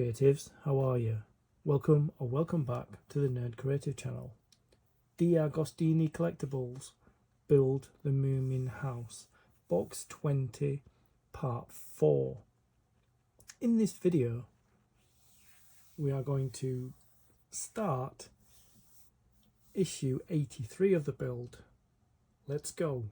creatives, how are you? Welcome or welcome back to the Nerd Creative channel. DeAgostini Collectibles, Build the Moomin House, Box 20, Part 4. In this video, we are going to start issue 83 of the build. Let's go.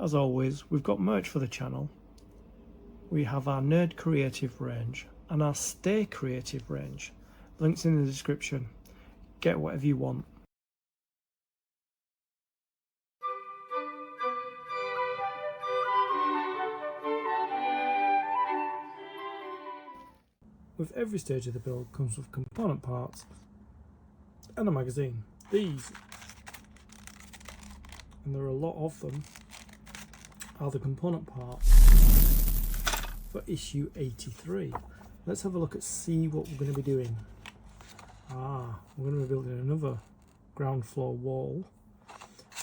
As always, we've got merch for the channel. We have our Nerd Creative range and our Stay Creative range. Links in the description. Get whatever you want. With every stage of the build comes with component parts and a magazine. These, and there are a lot of them, are the component parts for issue 83. Let's have a look at see what we're going to be doing. We're going to be building another ground floor wall.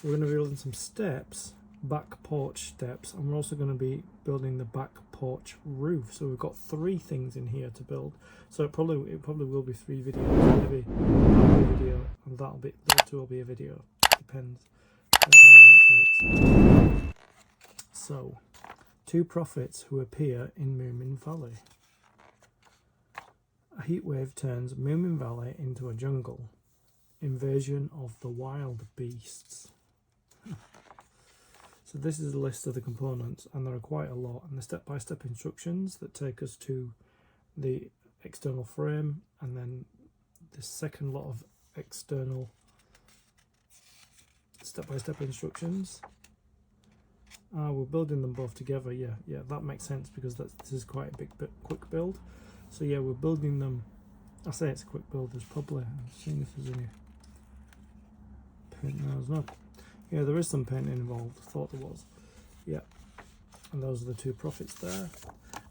We're going to be building some steps, back porch steps, and we're also going to be building the back porch roof. So we've got 3 things in here to build. So it probably will be 3 videos. Maybe that'll be a video, and those 2 will be a video. Depends how long it takes. So, 2 prophets who appear in Moomin Valley. A heat wave turns Moomin Valley into a jungle. Invasion of the wild beasts. So this is a list of the components, and there are quite a lot, and the step-by-step instructions that take us to the external frame, and then the second lot of external step-by-step instructions. We're building them both together. Yeah, that makes sense because this is quite a quick build. So yeah, we're building them. I say it's a quick build. There's probably, I'm seeing if there's any paint. No, there's not. Yeah, there is some painting involved. I thought there was. Yeah, and those are the 2 prophets there.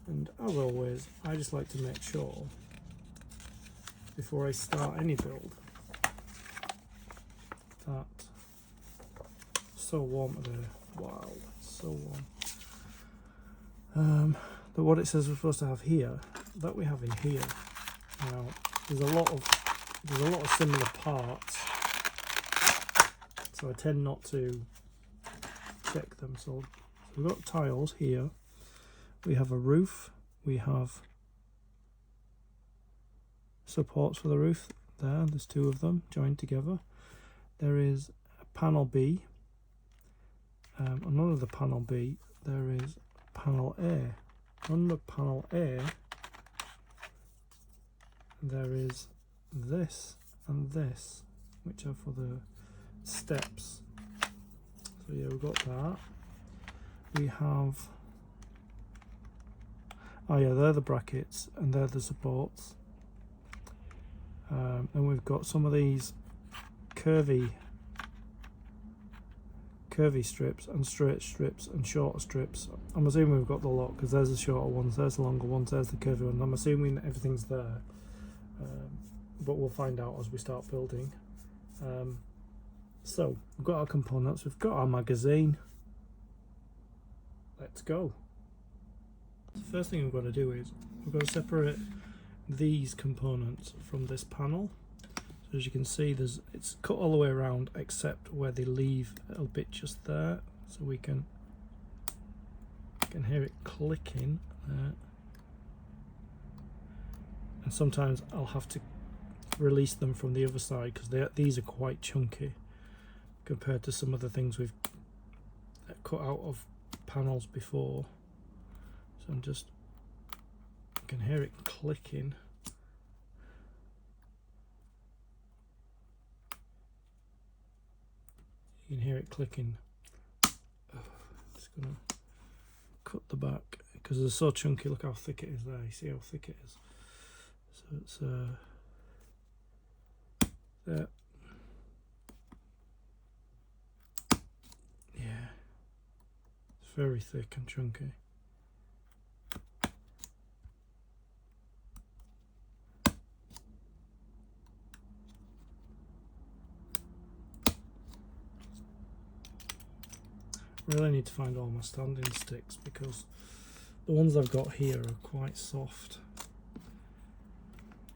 And as always, I just like to make sure before I start any build that it's so warm today. Wow, it's so warm. That what it says we're supposed to have here, that we have in here. Now, there's a lot of similar parts. So I tend not to check them. So we've got tiles here. We have a roof. We have supports for the roof there. There's 2 of them joined together. There is a panel B. And under the panel B, there is panel A. Under panel A, there is this and this, which are for the steps. So yeah, we've got that. We have, they're the brackets and they're the supports. Then we've got some of these curvy strips and straight strips and shorter strips. I'm assuming we've got the lot because there's the shorter ones, there's the longer ones, there's the curvy one. I'm assuming that everything's there, but we'll find out as we start building. So we've got our components, we've got our magazine. Let's go. The first thing we've got to do is we've got to separate these components from this panel. So as you can see, it's cut all the way around except where they leave a little bit just there, so we can hear it clicking there. And sometimes I'll have to release them from the other side because these are quite chunky compared to some of the things we've cut out of panels before. So I can hear it clicking. You can hear it clicking. Just gonna cut the back because they're so chunky. Look how thick it is there. You see how thick it is. So it's there. Yeah, it's very thick and chunky. Really need to find all my standing sticks because the ones I've got here are quite soft.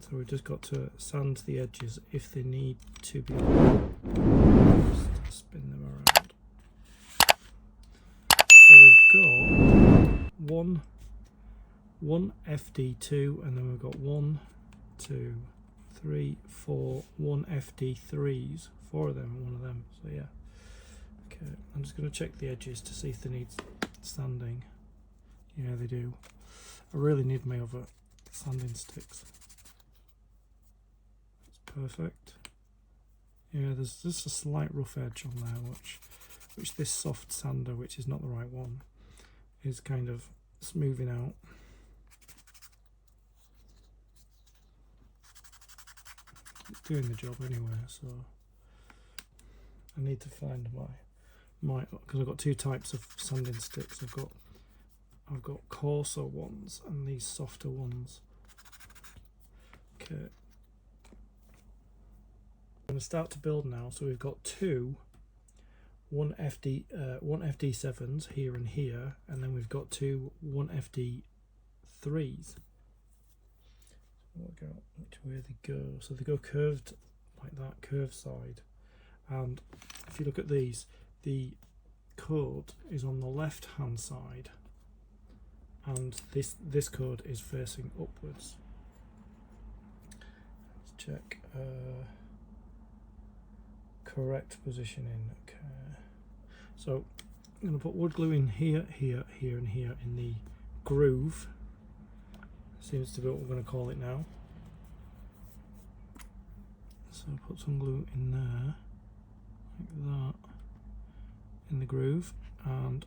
So we've just got to sand the edges if they need to be. Just spin them around. So we've got one FD2 and then we've got 1, 2, 3, 4, 1 FD3s, 4 of them and 1 of them. So yeah. Okay, I'm just going to check the edges to see if they need sanding. Yeah, they do. I really need my other sanding sticks. That's perfect. Yeah, there's just a slight rough edge on there, which this soft sander, which is not the right one, is kind of smoothing out. It's doing the job anyway, so I need to find because I've got 2 types of sanding sticks. I've got coarser ones and these softer ones. Okay. going to start to build now. So we've got one FD7s here and here, and then we've got one FD3s. Work out which way they go. So they go curved like that, curved side. And if you look at these, the code is on the left hand side, and this code is facing upwards. Let's check correct positioning. Okay, so I'm going to put wood glue in here, here, here, and here in the groove. Seems to be what we're going to call it now. So put some glue in there, like that, in the groove, and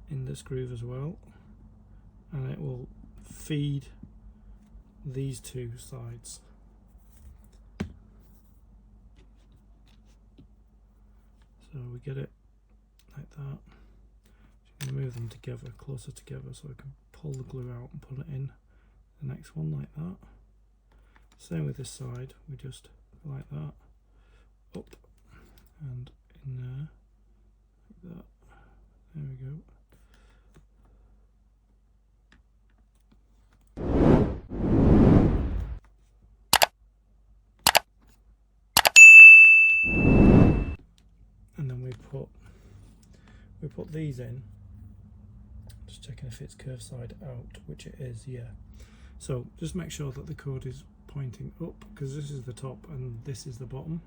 in this groove as well, and it will feed these two sides. So we get it like that. Just going to move them together, closer together, so I can pull the glue out and put it in the next one like that. Same with this side, we just go like that, up and in there, like that. There we go. And then we put these in. Just checking if it's curved side out, which it is, yeah. So just make sure that the code is pointing up, because this is the top and this is the bottom.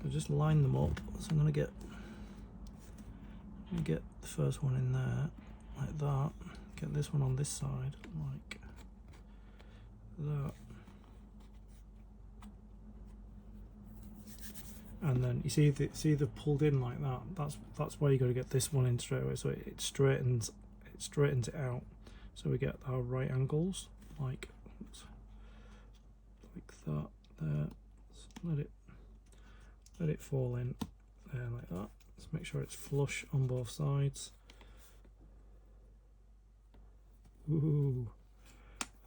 So just line them up. So I'm going to get the first one in there like that. Get this one on this side like that. And then you see they're pulled in like that. That's why you got to get this one in straight away, so it straightens it out. So we get our right angles like that there. Just let it fall in there like that. Let's make sure it's flush on both sides. Ooh,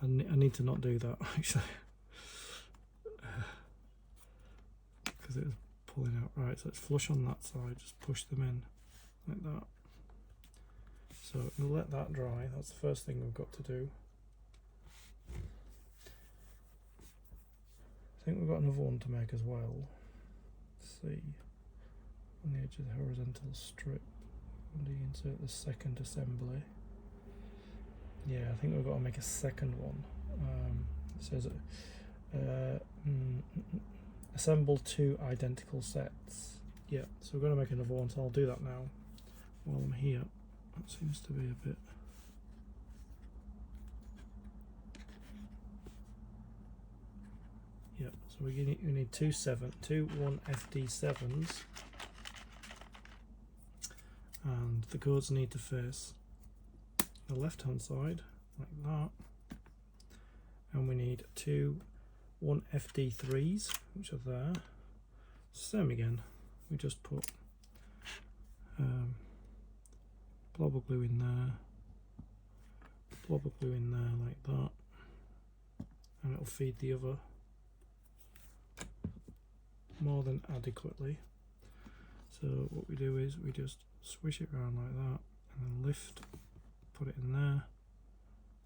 I need to not do that actually, because it was pulling out. Right, so it's flush on that side. Just push them in like that. So we'll let that dry. That's the first thing we've got to do. I think we've got another one to make as well. Let's see. On the edge of the horizontal strip, when do you insert the second assembly? Yeah, I think we've got to make a second one. It says assemble 2 identical sets. Yeah, so we're going to make another one, so I'll do that now while I'm here. That seems to be a bit... Yeah, so we need two 1 FD7s, and the codes need to face the left hand side like that, and we need 1 FD3s, which are there. Same again, we just put blob of glue in there, blob of glue in there like that, and it'll feed the other more than adequately. So what we do is we just swish it around like that, and then lift, put it in there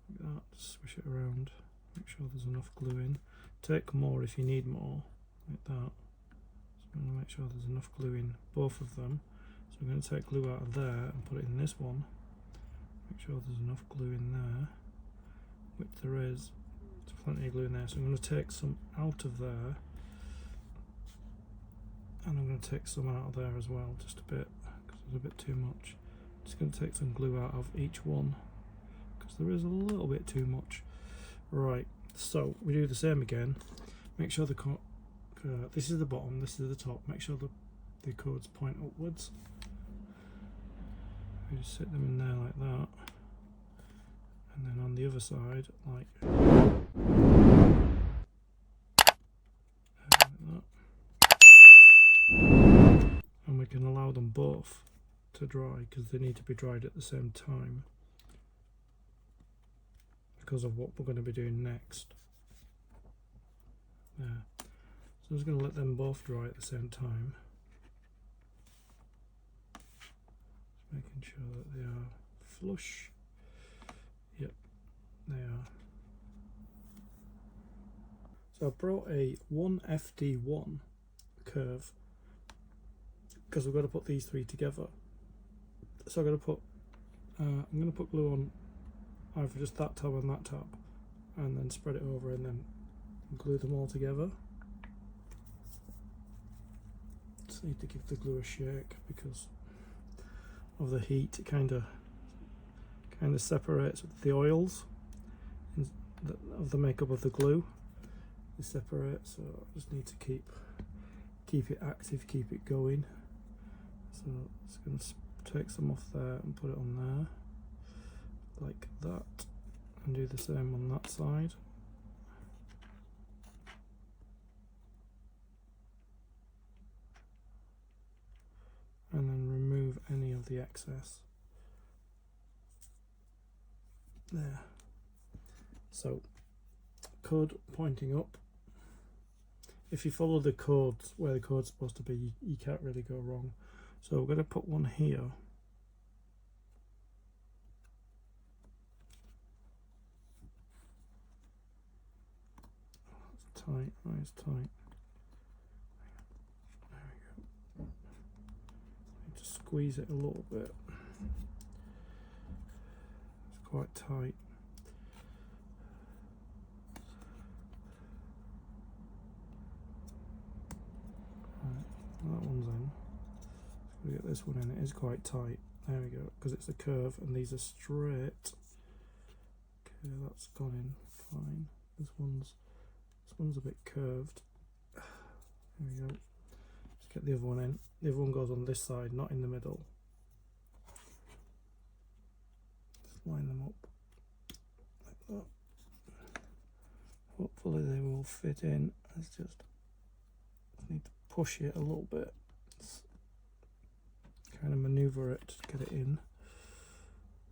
like that, swish it around, make sure there's enough glue in. Take more if you need more, like that. So I'm going to make sure there's enough glue in both of them. So I'm going to take glue out of there and put it in this one. Make sure there's enough glue in there, which there is. There's plenty of glue in there. So I'm going to take some out of there, and I'm going to take some out of there as well, just a bit, because there's a bit too much. Just going to take some glue out of each one, because there is a little bit too much. Right, so we do the same again. Make sure this is the bottom, this is the top. Make sure the codes point upwards. We just sit them in there like that, and then on the other side, like that. And we can allow them both to dry, because they need to be dried at the same time, because of what we're going to be doing next. There. So I'm just going to let them both dry at the same time. Just making sure that they are flush. Yep, they are. So I brought a 1FD1 curve because we've got to put these three together. So I'm going to put glue on either just that tab and that tab, and then spread it over and then glue them all together. Just need to give the glue a shake because of the heat. It kind of separates the oils of the makeup of the glue. They separate, so I just need to keep it active, keep it going. So it's going to take some off there and put it on there like that, and do the same on that side. And then remove any of the excess there. So code pointing up. If you follow the codes where the code's supposed to be, you can't really go wrong. So we're going to put one here. That's tight, nice tight. There we go. Need to squeeze it a little bit. It's quite tight. That one's in. So we get this one in. It is quite tight. There we go. Because it's a curve and these are straight. Okay, that's gone in fine. This one's a bit curved. There we go. Just get the other one in. The other one goes on this side, not in the middle. Just line them up like that. Hopefully they will fit in. Let's just need to push it a little bit, kind of maneuver it to get it in.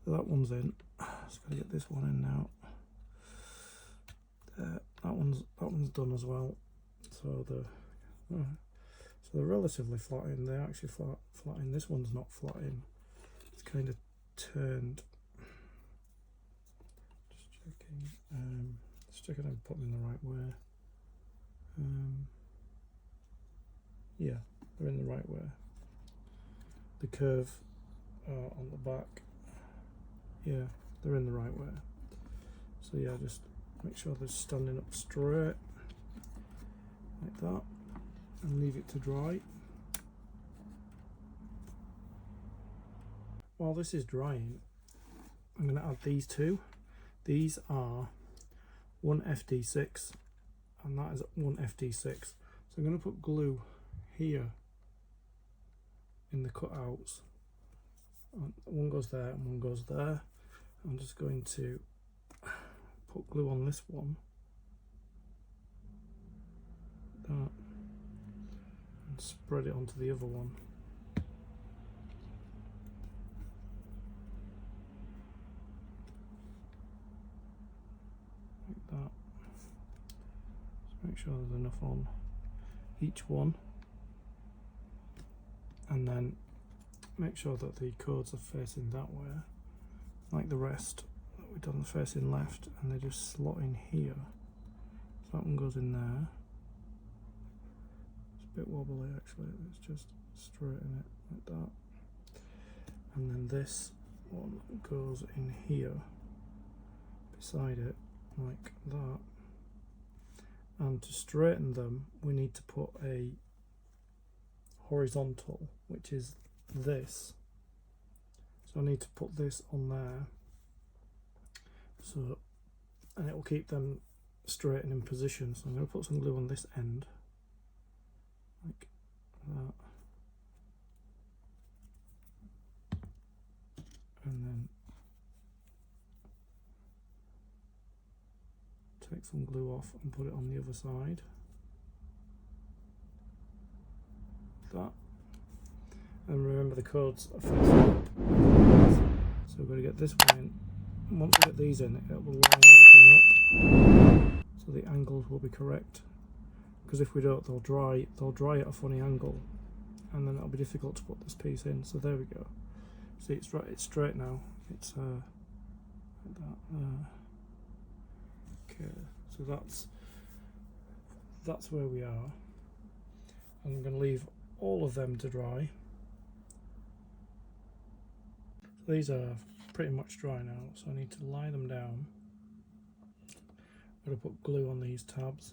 So that one's in. Just got to get this one in now. There, that one's done as well. So they're relatively flat in. They're actually flat in. This one's not flat in. It's kind of turned. Just checking I'm putting in the right way. Yeah, they're in the right way. The curve on the back, yeah, they're in the right way. So yeah, just make sure they're standing up straight, like that, and leave it to dry. While this is drying, I'm going to add these two. These are 1FD6, and that is 1FD6. So I'm going to put glue here in the cutouts. One goes there and one goes there. I'm just going to put glue on this one, that, and spread it onto the other one. Like that. Just make sure there's enough on each one. And then make sure that the codes are facing that way, like the rest that we've done, facing left, and they just slot in here. So that one goes in there. It's a bit wobbly actually, let's just straighten it like that. And then this one goes in here, beside it, like that. And to straighten them, we need to put a horizontal, which is this. So I need to put this on there, so, and it will keep them straight and in position. So I'm going to put some glue on this end, like that, and then take some glue off and put it on the other side. That, and remember the codes are facing up, so we're going to get this one in, and once we get these in, it will line everything up so the angles will be correct. because if we don't, they'll dry at a funny angle, and then it'll be difficult to put this piece in. So there we go. See, it's right, it's straight now. It's like that. Okay, so that's where we are. I'm going to leave all of them to dry. So these are pretty much dry now, so I need to lie them down. I'm going to put glue on these tabs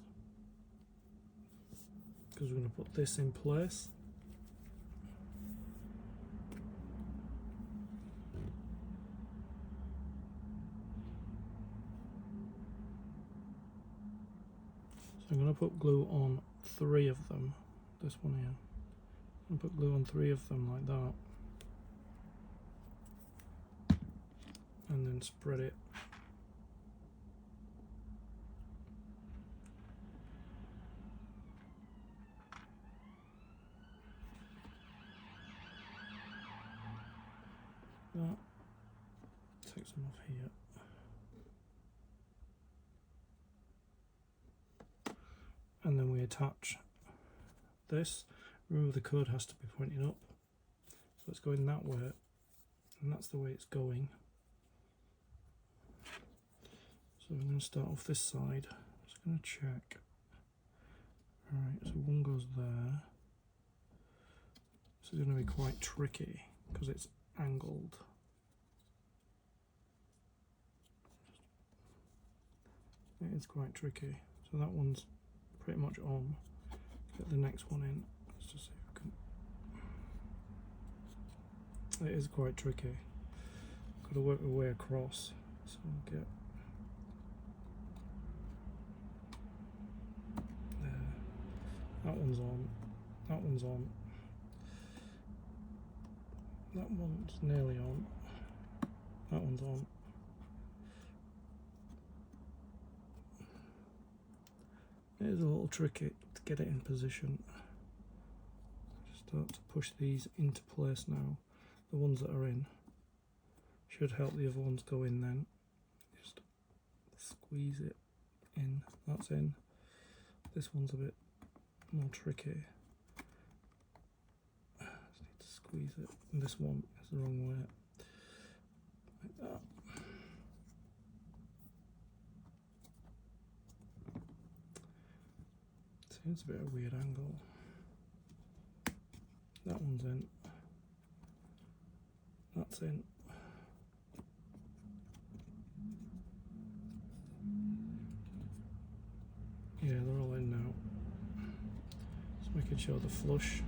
because we're going to put this in place. So I'm going to put glue on 3 of them. This one here. I'm going to put glue on 3 of them like that. And then spread it. That. Take some off here. And then we attach this. Remember, the code has to be pointing up, so it's going that way, and that's the way it's going. So I'm going to start off this side. Just going to check. Alright, so one goes there. This is going to be quite tricky because it's angled. It is quite tricky. So that one's pretty much on. Get the next one in. Let's just see if we can. It is quite tricky. Got to work my way across. So we'll get there. That one's on. That one's on. That one's nearly on. That one's on. It is a little tricky to get it in position. Just start to push these into place now. The ones that are in should help the other ones go in then. Just squeeze it in. That's in. This one's a bit more tricky. Just need to squeeze it. And this one is the wrong way. Like that. It's a bit of a weird angle. That one's in. That's in. Yeah, they're all in now. Just making sure they're flush.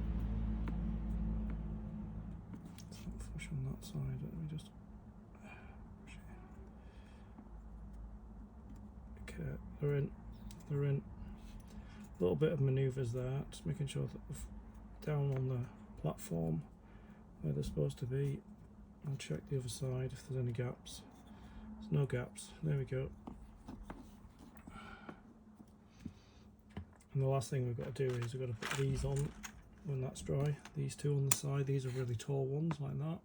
It's not flush on that side. Let me just push it in. Okay, they're in. They're in. A little bit of manoeuvres there, just making sure that they're down on the platform where they're supposed to be. I'll check the other side if there's any gaps. There's no gaps. There we go. And the last thing we've got to do is we've got to put these on when that's dry. These two on the side. These are really tall ones like that.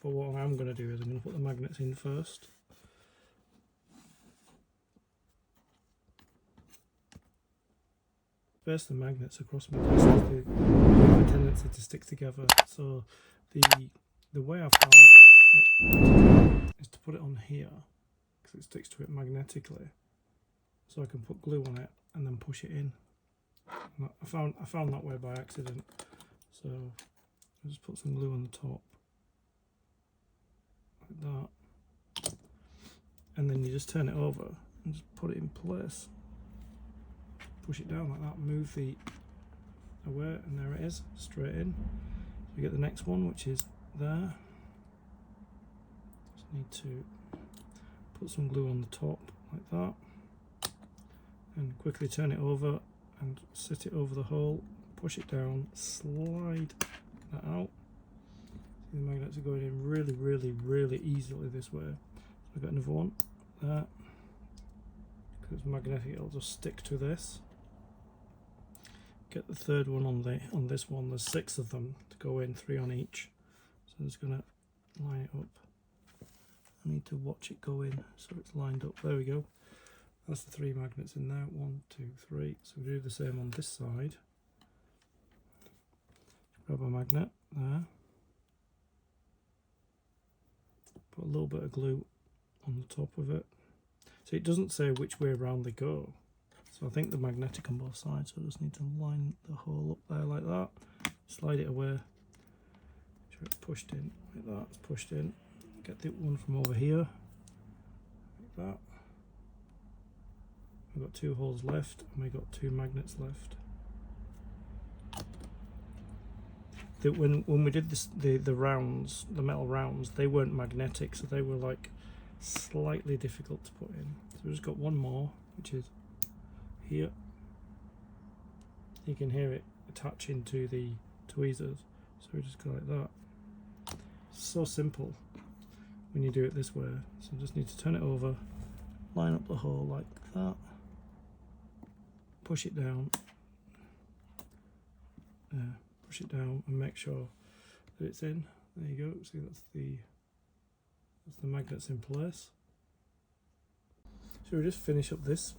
But what I'm going to do is I'm going to put the magnets in first. First, the magnets across my desk, they have a tendency to stick together. So the way I've found it is to put it on here because it sticks to it magnetically. So I can put glue on it and then push it in. And I found that way by accident. So I just put some glue on the top like that, and then you just turn it over and just put it in place. Push it down like that, move the away, and there it is, straight in. So we get the next one, which is there. Just need to put some glue on the top like that, and quickly turn it over and sit it over the hole, push it down, slide that out. See, the magnets are going in really easily this way. So I've got another one there. Because it's magnetic, it'll just stick to this. Get the third one on this one. There's 6 of them to go in, 3 on each. So I'm just gonna line it up. I need to watch it go in so it's lined up. There we go. That's the 3 magnets in there. 1, 2, 3. So we do the same on this side. Grab a magnet there. Put a little bit of glue on the top of it. So it doesn't say which way around they go. So I think they're magnetic on both sides. So I just need to line the hole up there like that. Slide it away. Make sure it's pushed in like that. It's pushed in. Get the one from over here. Like that. We've got 2 holes left and we've got 2 magnets left. When we did this, the rounds, the metal rounds, they weren't magnetic, so they were like slightly difficult to put in. So we've just got one more, which is here. You can hear it attaching to the tweezers, so we just go like that. So simple when you do it this way. So just need to turn it over, line up the hole like that, push it down, push it down and make sure that it's in. There you go. See, that's the magnets in place. So we just finish up this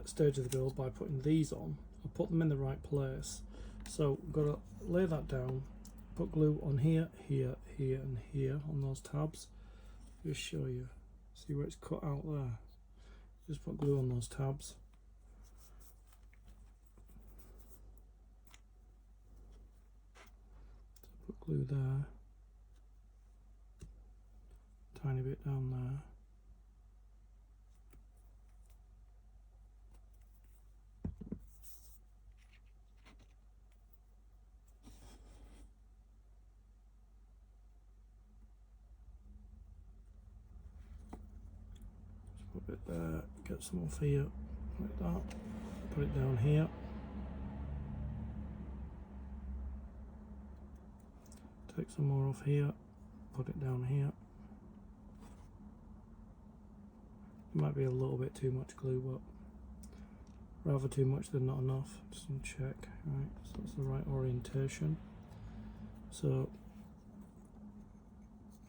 stage of the build by putting these on and put them in the right place. So we've got to lay that down, put glue on here, here, here and here on those tabs. Just show you. See where it's cut out there? Just put glue on those tabs. Put glue there. Tiny bit down there. Just put a bit there, get some off here, like that. Put it down here. Take some more off here, put it down here. It might be a little bit too much glue, but rather too much than not enough. Just check, right? So that's the right orientation. So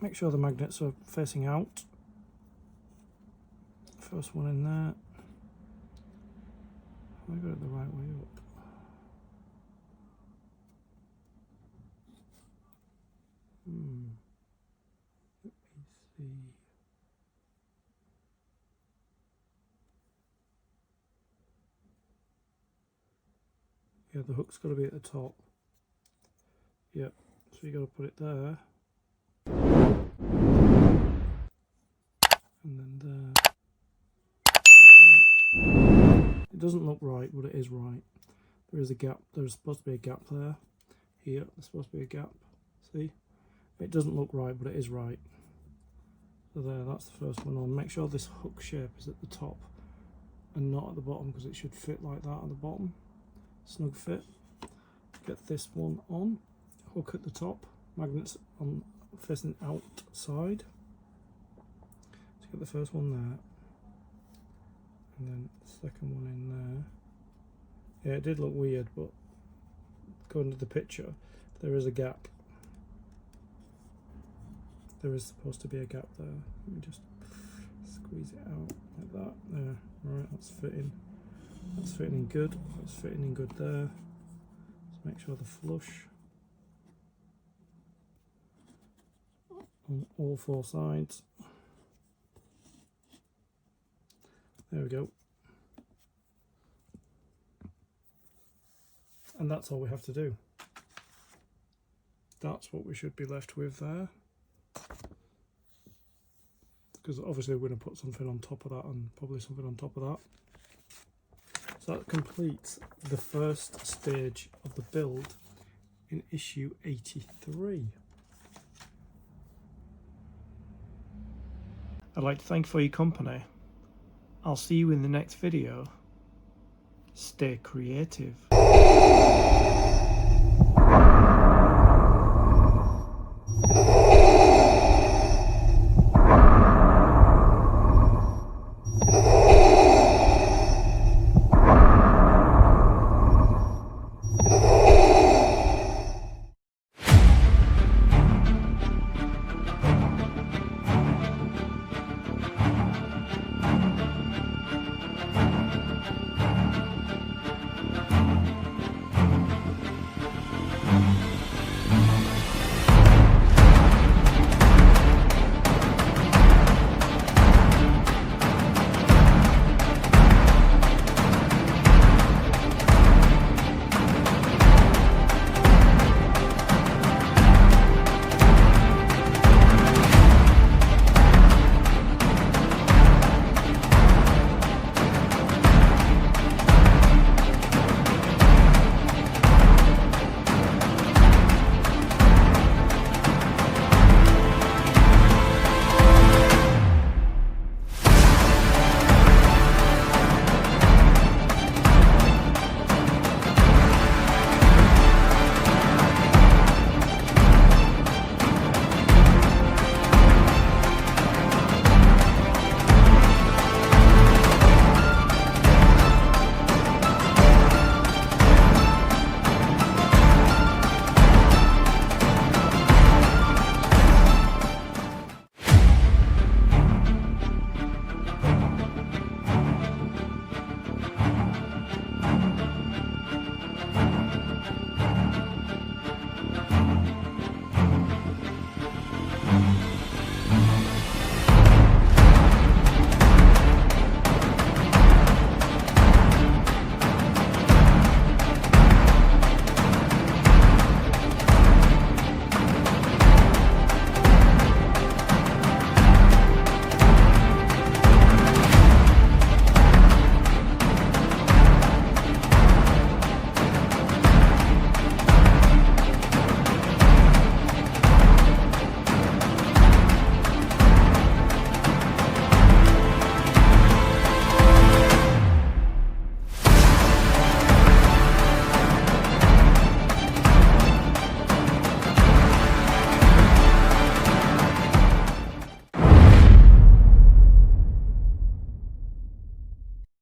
make sure the magnets are facing out. First one in there. I got it the right way up. Let me see. Yeah, the hook's got to be at the top. Yep, so you got to put it there. And then there. It doesn't look right, but it is right. There is a gap. There's supposed to be a gap there. Here, there's supposed to be a gap. See? It doesn't look right, but it is right. So there, that's the first one on. Make sure this hook shape is at the top and not at the bottom, because it should fit like that at the bottom. Snug fit. Get this one on. Hook at the top. Magnets on facing outside. Let's get the first one there. And then the second one in there. Yeah, it did look weird, but according to the picture, there is a gap. There is supposed to be a gap there. Let me just squeeze it out like that. There. Right, that's fitting. That's fitting in good. That's fitting in good there. Let's make sure the flush on all 4 sides. There we go. And that's all we have to do. That's what we should be left with there. Because obviously we're going to put something on top of that and probably something on top of that. So that completes the first stage of the build in issue 83. I'd like to thank you for your company. I'll see you in the next video. Stay creative.